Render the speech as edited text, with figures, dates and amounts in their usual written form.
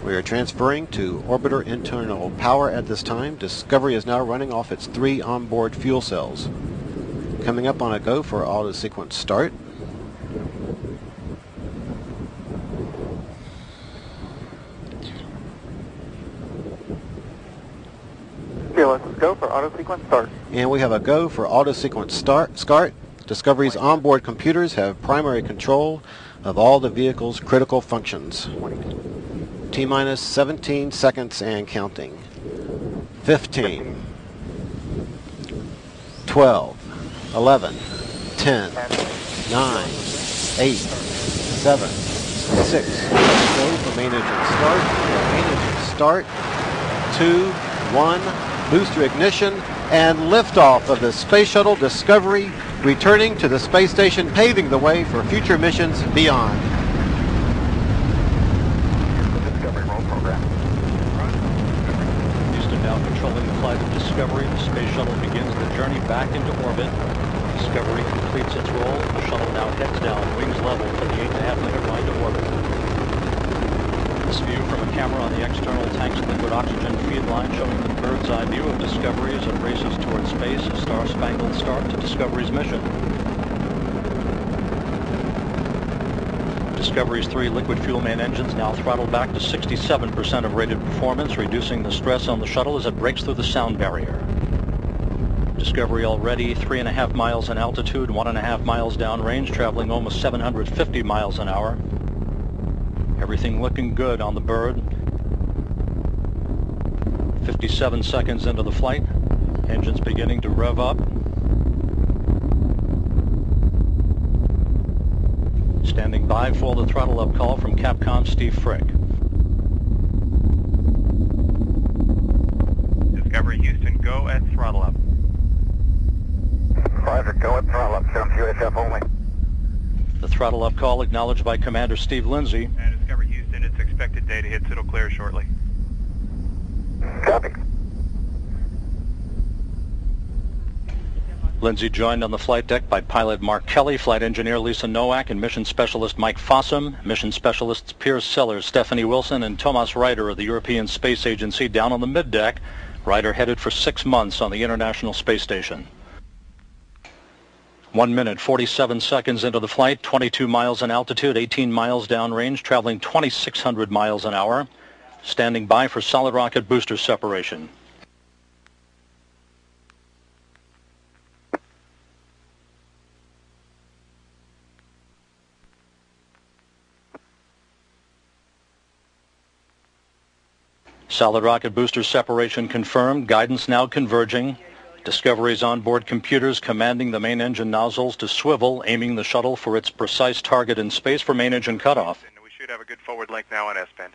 We are transferring to orbiter internal power at this time. Discovery is now running off its 3 onboard fuel cells. Coming up on a go for auto sequence start. Okay, let's go for auto sequence start. And we have a go for auto sequence start. Discovery's onboard computers have primary control of all the vehicle's critical functions. T-minus 17 seconds and counting. 15, 12, 11, 10, 9, 8, 7, 6. Go for main engine start. Main engine start. 2, 1. Booster ignition and liftoff of the Space Shuttle Discovery, returning to the space station, paving the way for future missions beyond. Discovery roll program. Houston now controlling the flight of Discovery. The Space Shuttle begins the journey back into orbit. Discovery completes its roll. The shuttle now heads down, wings level, for the 8.5-minute ride to orbit. This view from a camera on the external tank's liquid oxygen feed line, showing the bird's eye view of Discovery as it races towards space, a star-spangled start to Discovery's mission. Discovery's 3 liquid fuel main engines now throttled back to 67% of rated performance, reducing the stress on the shuttle as it breaks through the sound barrier. Discovery already 3.5 miles in altitude, 1.5 miles downrange, traveling almost 750 miles an hour. Everything looking good on the bird. 57 seconds into the flight. Engines beginning to rev up. Standing by for the throttle up call from Capcom Steve Frick. Discovery Houston, go at throttle up. Roger, go at throttle up. Show UHF only. The throttle up call acknowledged by Commander Steve Lindsay. And Discovery Houston, its expected data hits. It'll clear shortly. Copy. Lindsay joined on the flight deck by pilot Mark Kelly, flight engineer Lisa Nowak, and mission specialist Mike Fossum. Mission specialists Piers Sellers, Stephanie Wilson, and Thomas Ryder of the European Space Agency down on the middeck. Ryder headed for 6 months on the International Space Station. 1 minute, 47 seconds into the flight, 22 miles in altitude, 18 miles downrange, traveling 2,600 miles an hour. Standing by for solid rocket booster separation. Solid rocket booster separation confirmed. Guidance now converging. Discovery's onboard computers commanding the main engine nozzles to swivel, aiming the shuttle for its precise target in space for main engine cutoff. We should have a good forward link now on S-band.